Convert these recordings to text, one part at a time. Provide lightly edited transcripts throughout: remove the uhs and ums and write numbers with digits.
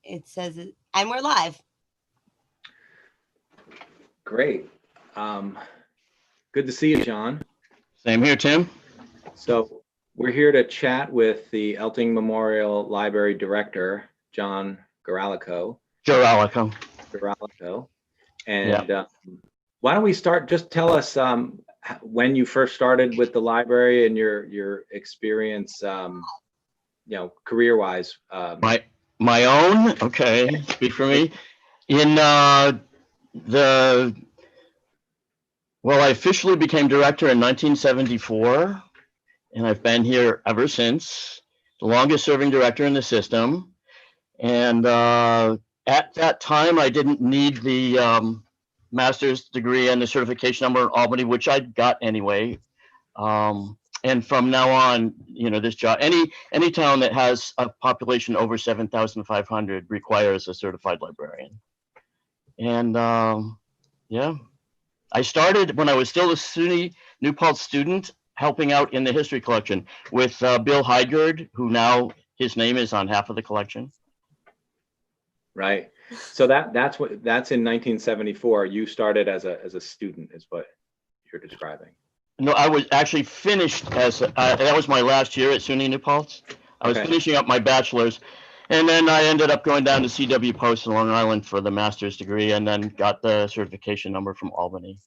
it says, and we're live. Great. Good to see you, John. Same here, Tim. So we're here to chat with the Elting Memorial Library Director, John Giralico. And why don't we start, just tell us when you first started with the library and your experience, career-wise. My own, okay, speak for me. I officially became director in 1974, and I've been here ever since, the longest serving director in the system. And at that time, I didn't need the master's degree and the certification number in Albany, which I got anyway. And from now on, this job, any town that has a population over 7,500 requires a certified librarian. And I started when I was still a SUNY New Paltz student, helping out in the history collection with Bill Heidgerd, who now his name is on half of the collection. Right. So that's in 1974. You started as a student, is what you're describing. No, I was actually finished that was my last year at SUNY New Paltz. I was finishing up my bachelor's, and then I ended up going down to CW Post in Long Island for the master's degree, and then got the certification number from Albany.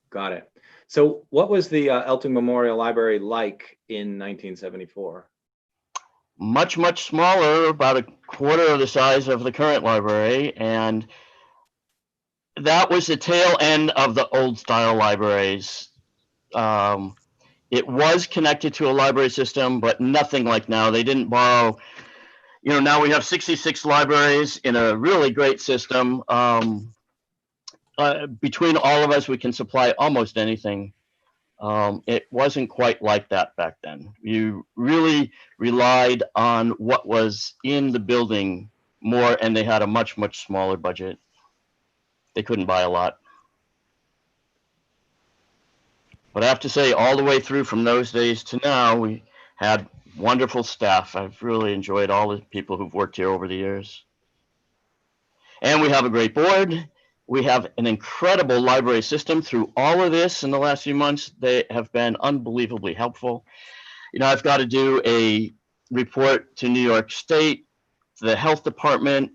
Got it. So what was the Elting Memorial Library like in 1974? Much, much smaller, about a quarter of the size of the current library. And that was the tail end of the old style libraries. It was connected to a library system, but nothing like now. They didn't borrow, now we have 66 libraries in a really great system. Between all of us, we can supply almost anything. It wasn't quite like that back then. You really relied on what was in the building more, and they had a much, much smaller budget. They couldn't buy a lot. But I have to say, all the way through from those days to now, we had wonderful staff. I've really enjoyed all the people who've worked here over the years. And we have a great board. We have an incredible library system through all of this in the last few months. They have been unbelievably helpful. I've got to do a report to New York State, to the health department,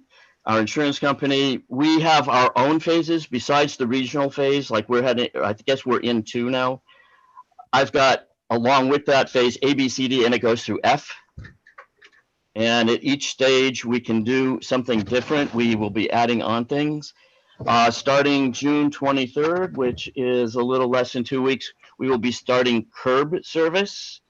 our insurance company. We have our own phases besides the regional phase. Like I guess we're in 2 now. I've got, along with that phase, A, B, C, D, and it goes through F. And at each stage, we can do something different. We will be adding on things. Starting June 23rd, which is a little less than 2 weeks, we will be starting curb service.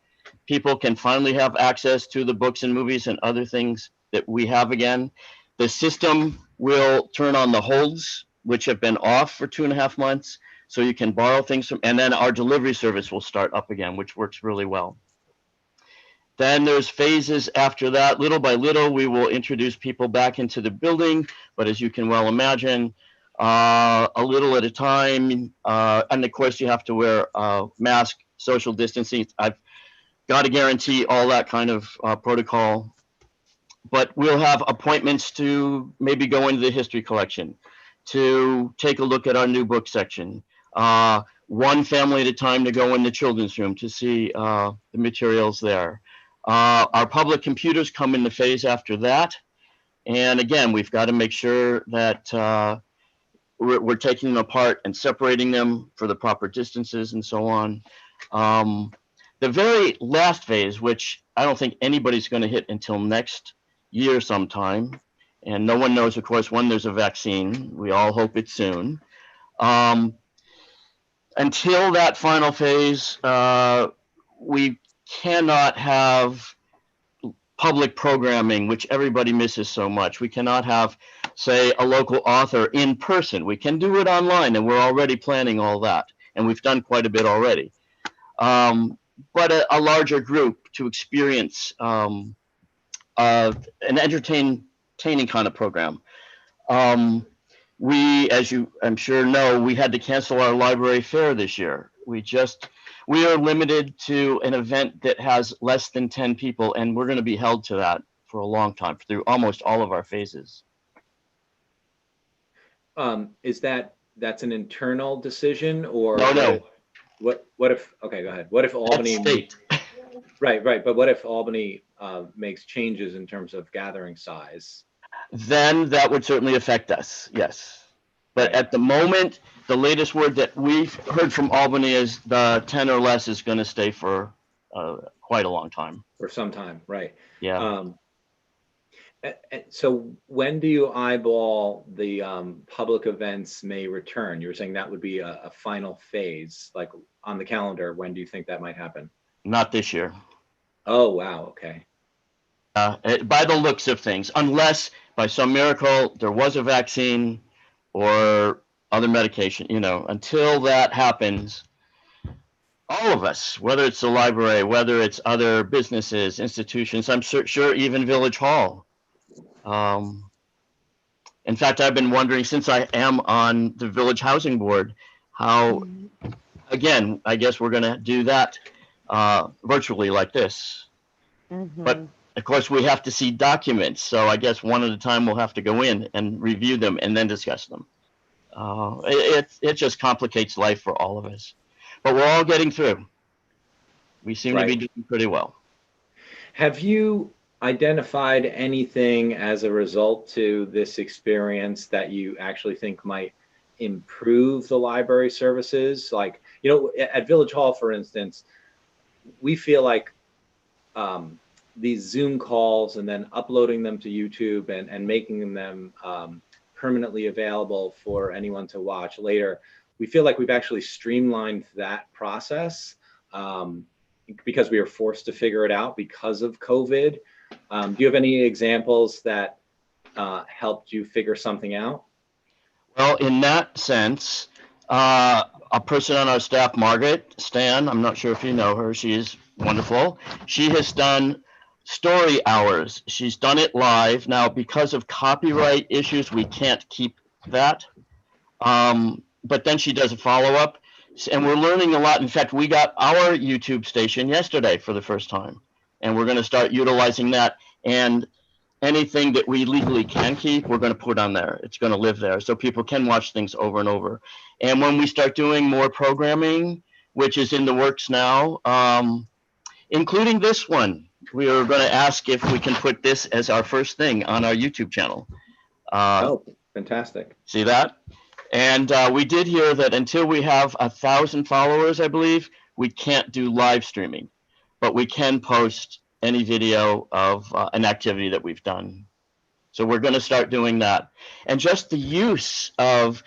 People can finally have access to the books and movies and other things that we have again. The system will turn on the holds, which have been off for 2.5 months, so you can borrow things from, and then our delivery service will start up again, which works really well. Then there's phases after that. Little by little, we will introduce people back into the building, but as you can well imagine, a little at a time. And of course, you have to wear a mask, social distancing. I've got to guarantee all that kind of protocol. But we'll have appointments to maybe go into the history collection, to take a look at our new book section. One family at a time to go in the children's room to see the materials there. Our public computers come in the phase after that. And again, we've got to make sure that we're taking them apart and separating them for the proper distances and so on. The very last phase, which I don't think anybody's going to hit until next year sometime, and no one knows, of course, when there's a vaccine. We all hope it's soon. Until that final phase, we cannot have public programming, which everybody misses so much. We cannot have, say, a local author in person. We can do it online, and we're already planning all that, and we've done quite a bit already. But a larger group to experience an entertaining kind of program. We, as you I'm sure know, we had to cancel our library fair this year. We are limited to an event that has less than 10 people, and we're going to be held to that for a long time, through almost all of our phases. Is that's an internal decision, or No. what if, okay, go ahead. What if That's Albany, state. right, but what if Albany makes changes in terms of gathering size? Then that would certainly affect us, yes. But Right. at the moment, the latest word that we've heard from Albany is the 10 or less is going to stay for quite a long time. For some time, right. Yeah. So when do you eyeball the public events may return? You were saying that would be a final phase, like on the calendar. When do you think that might happen? Not this year. Oh, wow. Okay. By the looks of things, unless by some miracle there was a vaccine or other medication, until that happens, all of us, whether it's the library, whether it's other businesses, institutions, I'm sure even Village Hall. In fact, I've been wondering, since I am on the Village Housing Board, how, again, I guess we're going to do that virtually like this. But of course, we have to see documents. So I guess one at a time we'll have to go in and review them and then discuss them. It just complicates life for all of us. But we're all getting through. We seem to be doing pretty well. Have you identified anything as a result to this experience that you actually think might improve the library services? Like, at Village Hall, for instance, we feel like these Zoom calls and then uploading them to YouTube and making them permanently available for anyone to watch later, we feel like we've actually streamlined that process because we were forced to figure it out because of COVID. Do you have any examples that helped you figure something out? Well, in that sense, a person on our staff, Margaret Stan, I'm not sure if you know her, she is wonderful. She has done story hours. She's done it live. Now, because of copyright issues, we can't keep that. But then she does a follow-up, and we're learning a lot. In fact, we got our YouTube station yesterday for the first time, and we're going to start utilizing that. And anything that we legally can keep, we're going to put on there. It's going to live there, so people can watch things over and over. And when we start doing more programming, which is in the works now, including this one, we are going to ask if we can put this as our first thing on our YouTube channel. Oh, fantastic. See that? And we did hear that until we have 1,000 followers, I believe, we can't do live streaming, but we can post any video of an activity that we've done. So we're going to start doing that. And just the use of,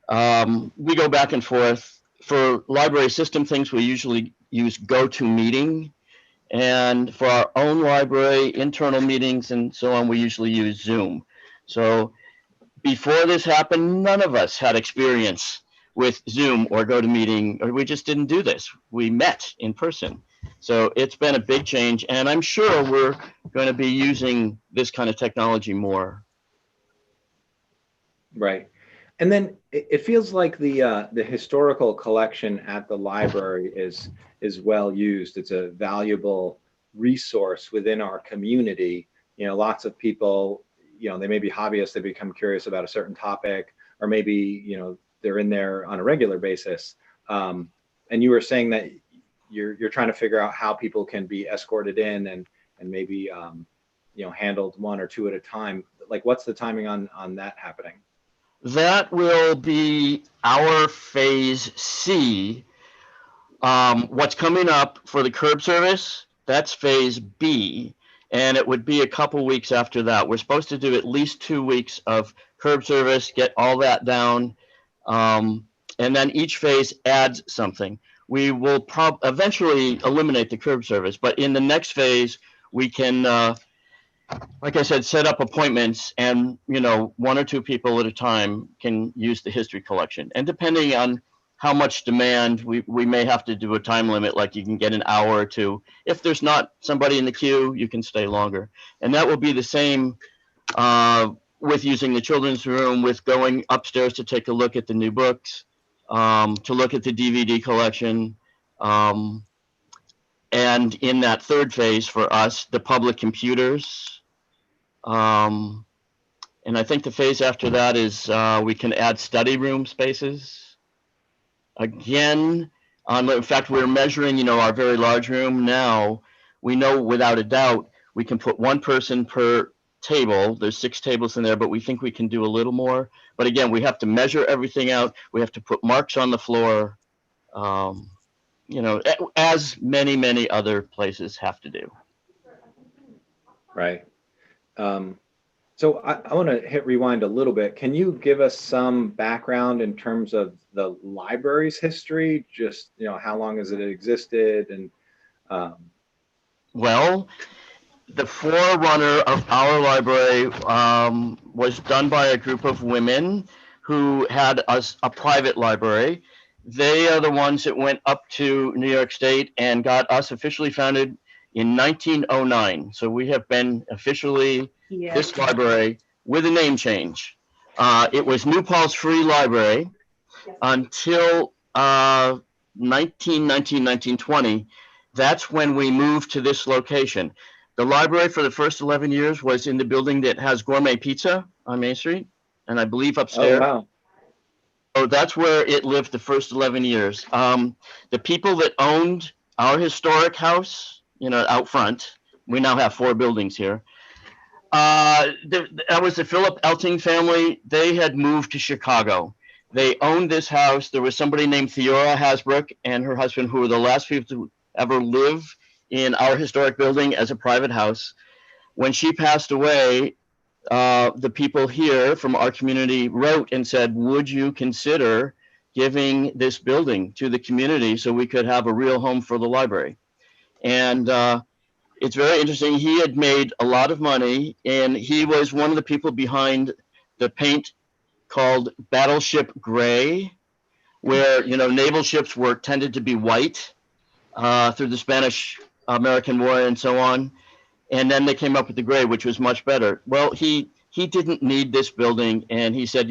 we go back and forth. For library system things, we usually use GoToMeeting. And for our own library, internal meetings and so on, we usually use Zoom. So before this happened, none of us had experience with Zoom or GoToMeeting, or we just didn't do this. We met in person. So it's been a big change, and I'm sure we're going to be using this kind of technology more. Right. And then it feels like the historical collection at the library is well used. It's a valuable resource within our community. Lots of people, they may be hobbyists, they become curious about a certain topic, or maybe, they're in there on a regular basis. And you were saying that you're trying to figure out how people can be escorted in and maybe, handled one or two at a time. Like, what's the timing on that happening? That will be our phase C. What's coming up for the curb service, that's phase B. And it would be a couple weeks after that. We're supposed to do at least 2 weeks of curb service, get all that down. And then each phase adds something. We will eventually eliminate the curb service, but in the next phase, we can, like I said, set up appointments, and 1 or 2 people at a time can use the history collection. And depending on how much demand, we may have to do a time limit, like you can get an hour or 2. If there's not somebody in the queue, you can stay longer. And that will be the same with using the children's room, with going upstairs to take a look at the new books, to look at the DVD collection. And in that third phase for us, the public computers, And I think the phase after that is we can add study room spaces. Again, in fact, we're measuring, our very large room now. We know without a doubt we can put one person per table. There's 6 tables in there, but we think we can do a little more. But again, we have to measure everything out. We have to put marks on the floor, as many, many other places have to do. Right. So I want to hit rewind a little bit. Can you give us some background in terms of the library's history? Just, how long has it existed? And Well, the forerunner of our library was done by a group of women who had a private library. They are the ones that went up to New York State and got us officially founded in 1909. So we have been officially this library with a name change. It was New Paltz Free Library until 1920. That's when we moved to this location. The library for the first 11 years was in the building that has gourmet pizza on Main Street, and I believe oh, upstairs. wow. So that's where it lived the first 11 years. The people that owned our historic house, out front, we now have 4 buildings here. That was the Philip Elting family. They had moved to Chicago. They owned this house. There was somebody named Theora Hasbrook and her husband who were the last people to ever live in our historic building as a private house. When she passed away, the people here from our community wrote and said, would you consider giving this building to the community so we could have a real home for the library? And it's very interesting. He had made a lot of money, and he was one of the people behind the paint called Battleship Gray, where naval ships were tended to be white through the Spanish-American War and so on. And then they came up with the gray, which was much better. Well, he didn't need this building, and he said,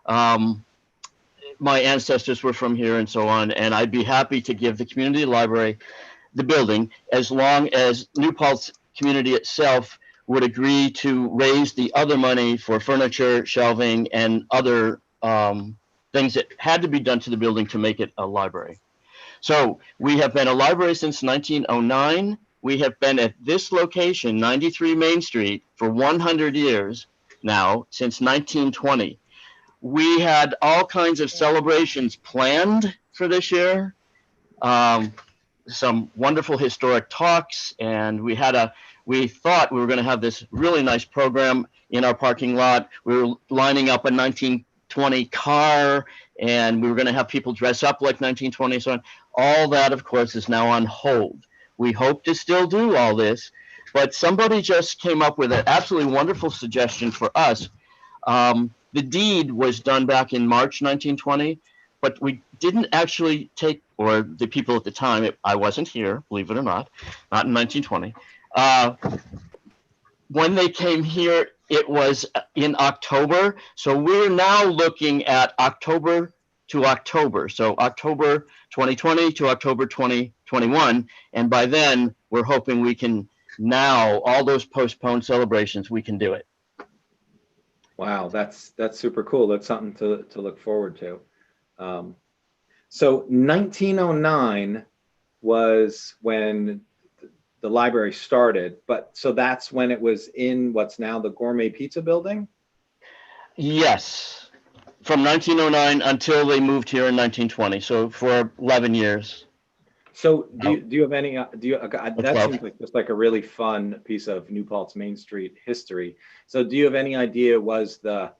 my ancestors were from here and so on, and I'd be happy to give the community library the building as long as New Paltz community itself would agree to raise the other money for furniture, shelving, and other things that had to be done to the building to make it a library. So we have been a library since 1909. We have been at this location, 93 Main Street, for 100 years now, since 1920. We had all kinds of celebrations planned for this year. Some wonderful historic talks, and we thought we were going to have this really nice program in our parking lot. We were lining up a 1920 car, and we were going to have people dress up like 1920 and so on. All that, of course, is now on hold. We hope to still do all this, but somebody just came up with an absolutely wonderful suggestion for us. The deed was done back in March 1920, but we didn't actually take, or the people at the time, I wasn't here, believe it or not in 1920. When they came here, it was in October. So we're now looking at October to October. So October 2020 to October 2021. And by then, we're hoping we can now, all those postponed celebrations, we can do it. Wow, that's super cool. That's something to look forward to. So 1909 was when the library started, but so that's when it was in what's now the Gourmet Pizza building? Yes, from 1909 until they moved here in 1920, so for 11 years. So do you have any, that seems like just like a really fun piece of New Paltz Main Street history. So do you have any idea, was the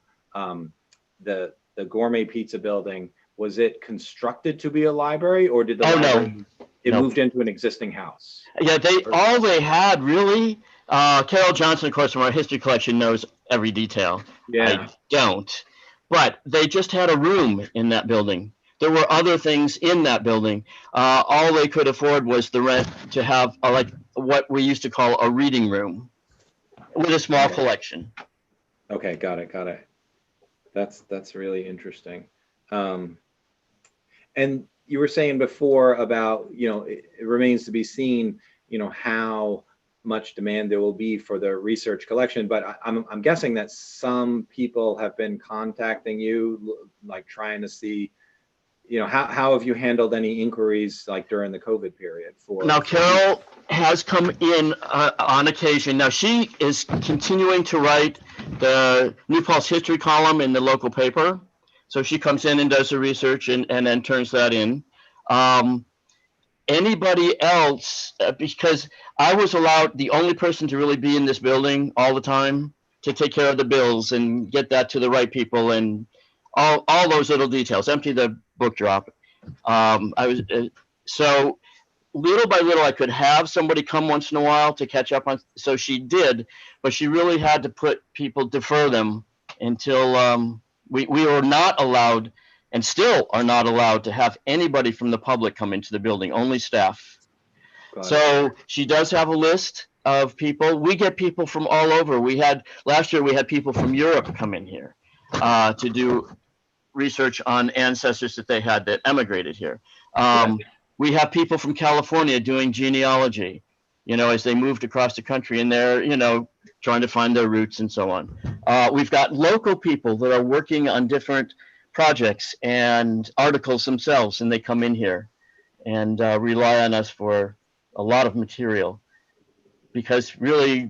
Gourmet Pizza building, was it constructed to be a library, or did the library, it moved into an existing house? Yeah, all they had really, Carol Johnson, of course, from our history collection knows every detail. Yeah. I don't, but they just had a room in that building. There were other things in that building. All they could afford was the rent to have like what we used to call a reading room with a small collection. Okay, got it. That's really interesting. And you were saying before about, it remains to be seen, how much demand there will be for the research collection, but I'm guessing that some people have been contacting you, like trying to see, how have you handled any inquiries like during the COVID period Now, Carol has come in on occasion. Now, she is continuing to write the New Paltz history column in the local paper. So she comes in and does the research and then turns that in. Anybody else, because I was allowed, the only person to really be in this building all the time to take care of the bills and get that to the right people and all those little details, empty the book drop. So little by little, I could have somebody come once in a while to catch up on. So she did, but she really had to defer them until we were not allowed, and still are not allowed, to have anybody from the public come into the building, only staff. So she does have a list of people. We get people from all over. Last year we had people from Europe come in here to do research on ancestors that they had that emigrated here. We have people from California doing genealogy, as they moved across the country, and they're, trying to find their roots and so on. We've got local people that are working on different projects and articles themselves, and they come in here and rely on us for a lot of material, because really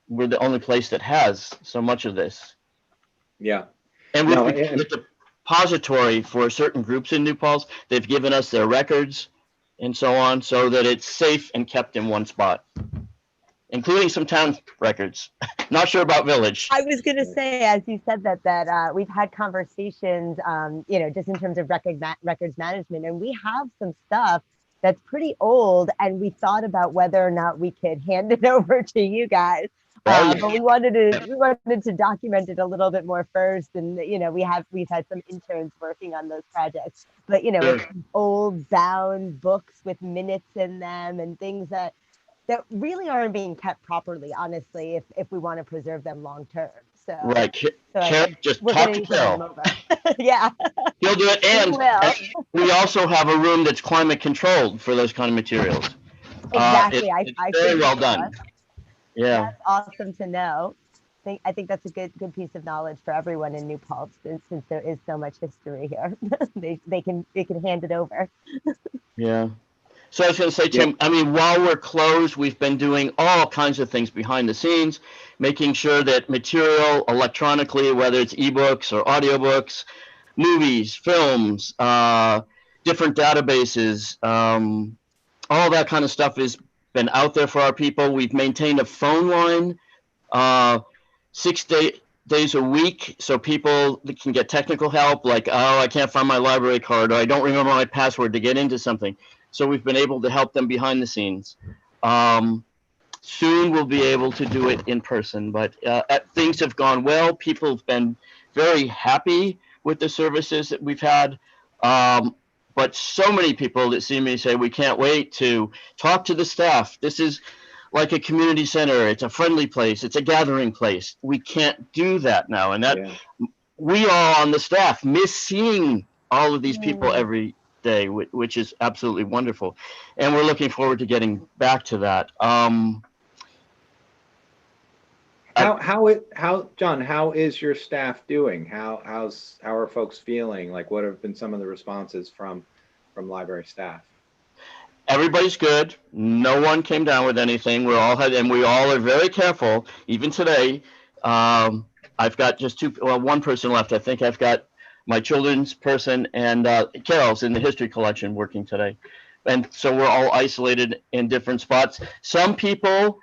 we're the only place that has so much of this. Yeah. And we've become the depository for certain groups in New Paltz. They've given us their records and so on, so that it's safe and kept in one spot, including some town records. Not sure about village. I was going to say, as you said that we've had conversations, just in terms of records management, and we have some stuff that's pretty old, and we thought about whether or not we could hand it over to you guys. But we wanted to document it a little bit more first, and we've had some interns working on those projects. But it's old bound books with minutes in them and things that really aren't being kept properly, honestly, if we want to preserve them long term. So right, just talk to Carol. Yeah, he'll do it. And we also have a room that's climate controlled for those kind of materials. Exactly. It's very well done. Yeah, that's awesome to know. I think that's a good piece of knowledge for everyone in New Paltz, since there is so much history here. they can hand it over. Yeah. So I was going to say, Tim, while we're closed, we've been doing all kinds of things behind the scenes, making sure that material electronically, whether it's ebooks or audiobooks, movies, films, different databases, all that kind of stuff has been out there for our people. We've maintained a phone line 6 days a week, so people can get technical help, like, I can't find my library card, or I don't remember my password to get into something. So we've been able to help them behind the scenes. Soon we'll be able to do it in person, but things have gone well. People have been very happy with the services that we've had. But so many people that see me say, we can't wait to talk to the staff. This is like a community center. It's a friendly place. It's a gathering place. We can't do that now. And we all on the staff miss seeing all of these people every day, which is absolutely wonderful, and we're looking forward to getting back to that. John, how is your staff doing? How are folks feeling? Like, what have been some of the responses from library staff? Everybody's good. No one came down with anything. We all are very careful. Even today, I've got just one person left. I think I've got my children's person and Carol's in the history collection working today. And so we're all isolated in different spots. Some people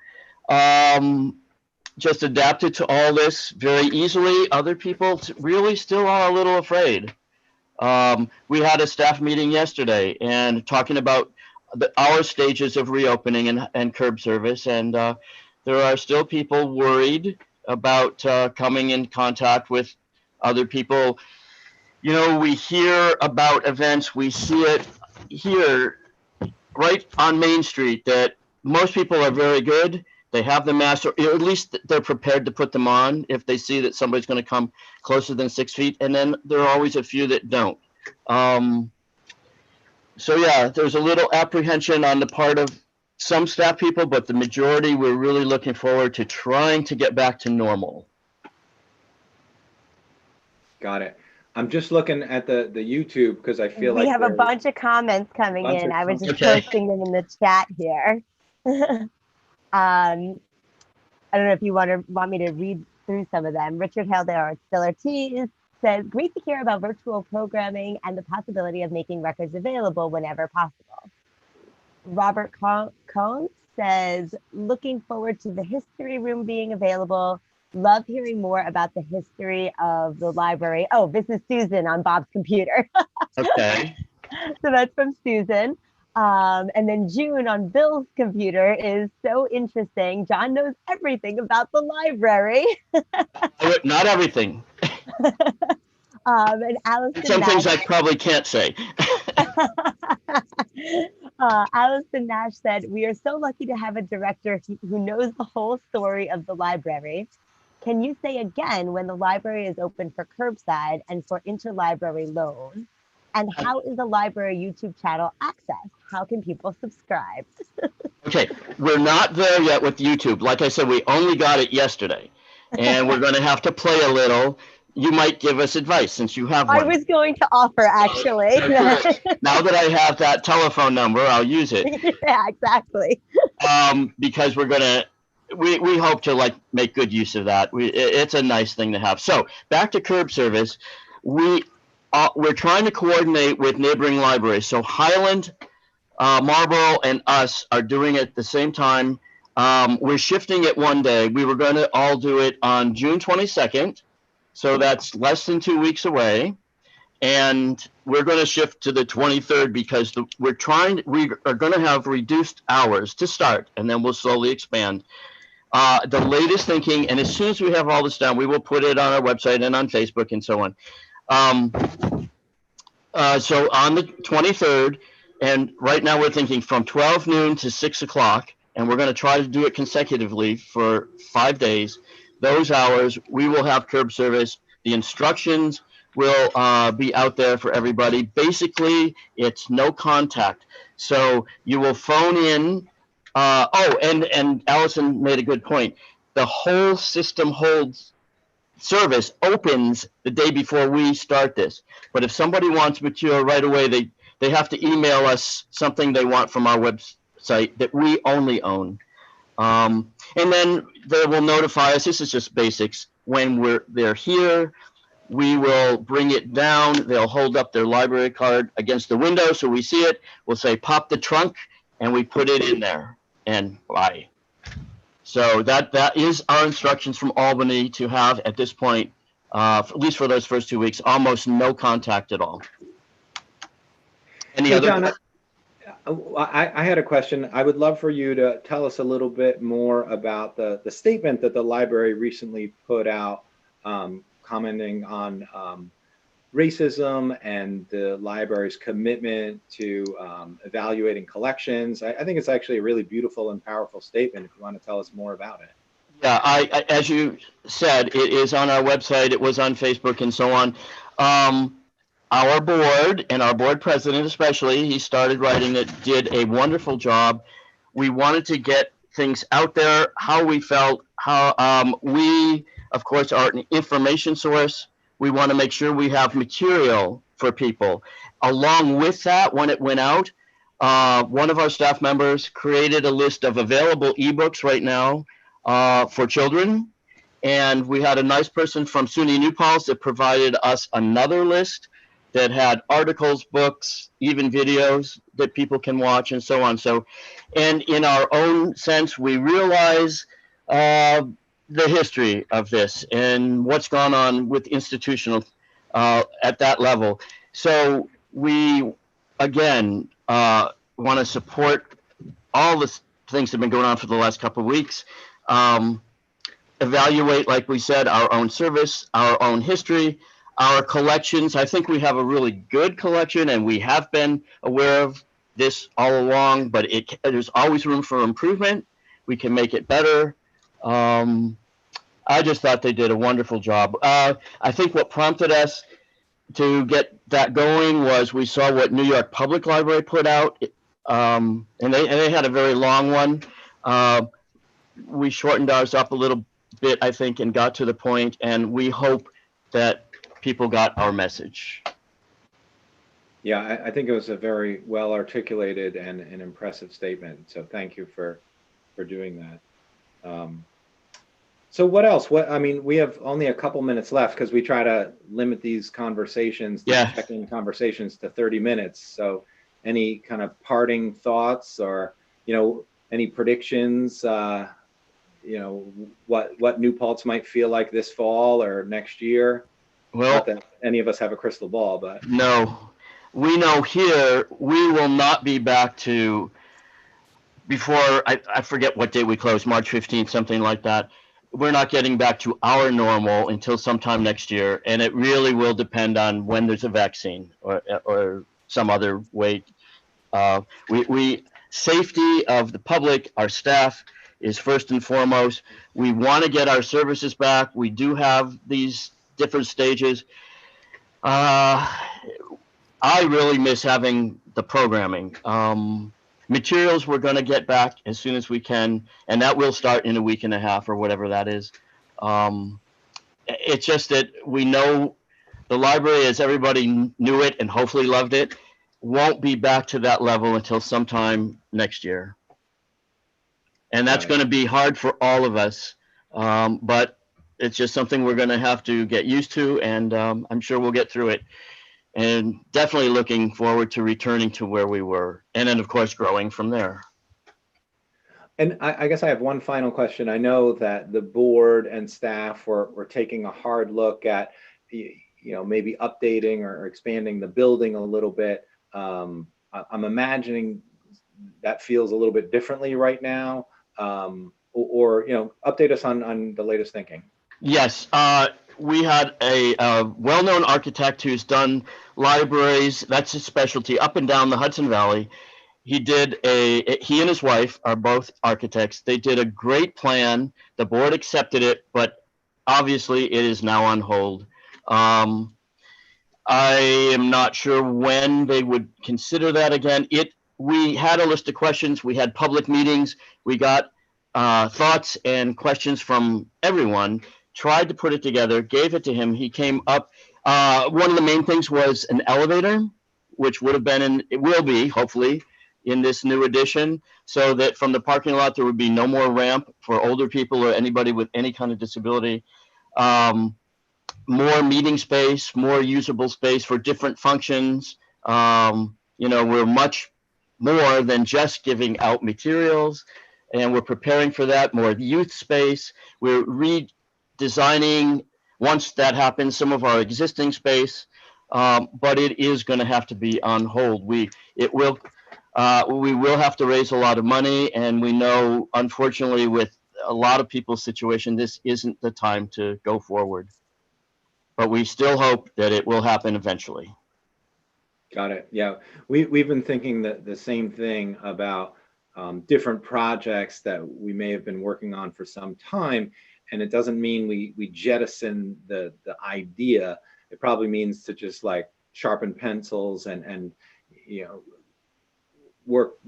just adapted to all this very easily. Other people really still are a little afraid. We had a staff meeting yesterday and talking about our stages of reopening and curb service. And there are still people worried about coming in contact with other people. We hear about events, we see it here right on Main Street, that most people are very good. They have the mask, or at least they're prepared to put them on if they see that somebody's going to come closer than 6 feet. And then there are always a few that don't. So yeah, there's a little apprehension on the part of some staff people, but the majority, we're really looking forward to trying to get back to normal. Got it. I'm just looking at the YouTube because I feel We like have a there's bunch of comments coming bunch in. of I was just Okay. posting them in the chat here. I don't know if you want me to read through some of them. Richard Haldare Stiller T says, great to hear about virtual programming and the possibility of making records available whenever possible. Robert Cohn says, looking forward to the history room being available. Love hearing more about the history of the library. Oh, this is Susan on Bob's computer. Okay. So that's from Susan. And then June on Bill's computer is so interesting. John knows everything about the library. Not everything. And Allison Some things Nash, I probably can't say. Allison Nash said, we are so lucky to have a director who knows the whole story of the library. Can you say again when the library is open for curbside and for interlibrary loan? And how is the library YouTube channel accessed? How can people subscribe? Okay, we're not there yet with YouTube. Like I said, we only got it yesterday, and we're going to have to play a little. You might give us advice since you have one. I was going to offer, actually. Now that I have that telephone number, I'll use it. Yeah, exactly. Because we're going to, we hope to like make good use of that. It's a nice thing to have. So back to curb service. We're trying to coordinate with neighboring libraries. So Highland, Marlborough, and us are doing it at the same time. We're shifting it one day. We were going to all do it on June 22nd. So that's less than 2 weeks away. And we're going to shift to the 23rd because we are going to have reduced hours to start, and then we'll slowly expand. The latest thinking, and as soon as we have all this done, we will put it on our website and on Facebook and so on. So on the 23rd, and right now we're thinking from 12 noon to 6 o'clock, and we're going to try to do it consecutively for 5 days. Those hours, we will have curb service. The instructions will be out there for everybody. Basically, it's no contact. So you will phone in. And Allison made a good point. The whole system holds service opens the day before we start this. But if somebody wants material right away, they have to email us something they want from our website that we only own. And then they will notify us. This is just basics. When they're here, we will bring it down. They'll hold up their library card against the window so we see it. We'll say, pop the trunk, and we put it in there. And bye. So that is our instructions from Albany to have at this point, at least for those first 2 weeks, almost no contact at all. Any other? John, I had a question. I would love for you to tell us a little bit more about the statement that the library recently put out, commenting on racism and the library's commitment to evaluating collections. I think it's actually a really beautiful and powerful statement if you want to tell us more about it. Yeah, I as you said, it is on our website. It was on Facebook and so on. Our board and our board president especially, he started writing it, did a wonderful job. We wanted to get things out there, how we felt, how we, of course, are an information source. We want to make sure we have material for people. Along with that, when it went out, one of our staff members created a list of available ebooks right now for children. And we had a nice person from SUNY New Paltz that provided us another list that had articles, books, even videos that people can watch and so on. So, and in our own sense, we realize the history of this and what's gone on with institutional at that level. So we, again, want to support all the things that have been going on for the last couple of weeks. Evaluate, like we said, our own service, our own history, our collections. I think we have a really good collection, and we have been aware of this all along, but there's always room for improvement. We can make it better. I just thought they did a wonderful job. I think what prompted us to get that going was we saw what New York Public Library put out And they had a very long one. We shortened ours up a little bit, I think, and got to the point, and we hope that people got our message. Yeah, I think it was a very well articulated and an impressive statement. So thank you for doing that. So what else? I mean, we have only a couple minutes left because we try to limit these conversations, check-in conversations, to 30 minutes. So any kind of parting thoughts, or, any predictions, what New Paltz might feel like this fall or next year? Well, not that any of us have a crystal ball, but no, we know here we will not be back to before, I forget what day we close, March 15th, something like that. We're not getting back to our normal until sometime next year, and it really will depend on when there's a vaccine or some other way. Safety of the public, our staff, is first and foremost. We want to get our services back. We do have these different stages. I really miss having the programming. Materials we're going to get back as soon as we can, and that will start in a week and a half or whatever that is. It's just that we know the library, as everybody knew it and hopefully loved it, won't be back to that level until sometime next year. And that's going to be hard for all of us, but it's just something we're going to have to get used to, and I'm sure we'll get through it. And definitely looking forward to returning to where we were, and then of course growing from there. And I guess I have one final question. I know that the board and staff were taking a hard look at, maybe updating or expanding the building a little bit. I'm imagining that feels a little bit differently right now, or update us on the latest thinking. Yes, we had a well-known architect who's done libraries. That's his specialty up and down the Hudson Valley. He and his wife are both architects. They did a great plan. The board accepted it, but obviously it is now on hold. I am not sure when they would consider that again. We had a list of questions. We had public meetings. We got thoughts and questions from everyone. Tried to put it together, gave it to him. He came up. One of the main things was an elevator, which would have been it will be, hopefully, in this new edition, so that from the parking lot, there would be no more ramp for older people or anybody with any kind of disability. More meeting space, more usable space for different functions. We're much more than just giving out materials, and we're preparing for that. More youth space. We're redesigning, once that happens, some of our existing space, but it is going to have to be on hold. We will have to raise a lot of money, and we know, unfortunately, with a lot of people's situation, this isn't the time to go forward. But we still hope that it will happen eventually. Got it. Yeah, we've been thinking the same thing about different projects that we may have been working on for some time. And it doesn't mean we jettison the idea. It probably means to just like sharpen pencils and work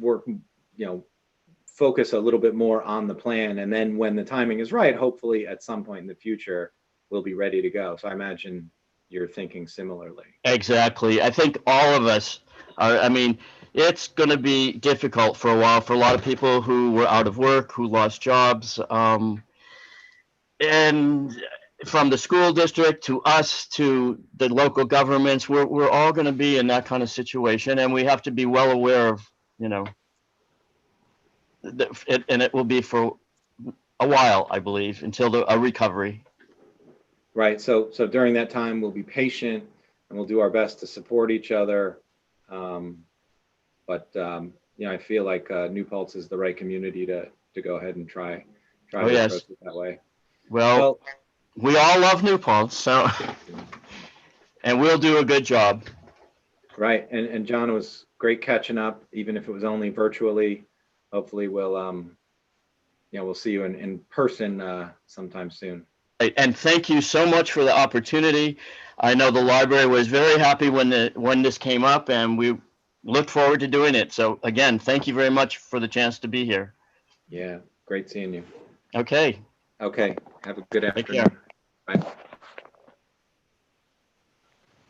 focus a little bit more on the plan. And then when the timing is right, hopefully at some point in the future, we'll be ready to go. So I imagine you're thinking similarly. Exactly. I think all of us are. I mean, it's going to be difficult for a while for a lot of people who were out of work, who lost jobs. And from the school district to us to the local governments, we're all going to be in that kind of situation, and we have to be well aware of, and it will be for a while, I believe, until a recovery. Right. So during that time, we'll be patient and we'll do our best to support each other. But I feel like New Paltz is the right community to go ahead and try to approach it that way. Well, we all love New Paltz, so and we'll do a good job. Right. And John, it was great catching up, even if it was only virtually. Hopefully we'll see you in person sometime soon. And thank you so much for the opportunity. I know the library was very happy when this came up, and we look forward to doing it. So again, thank you very much for the chance to be here. Yeah, great seeing you. Okay. Okay, have a good Take afternoon. care. Bye.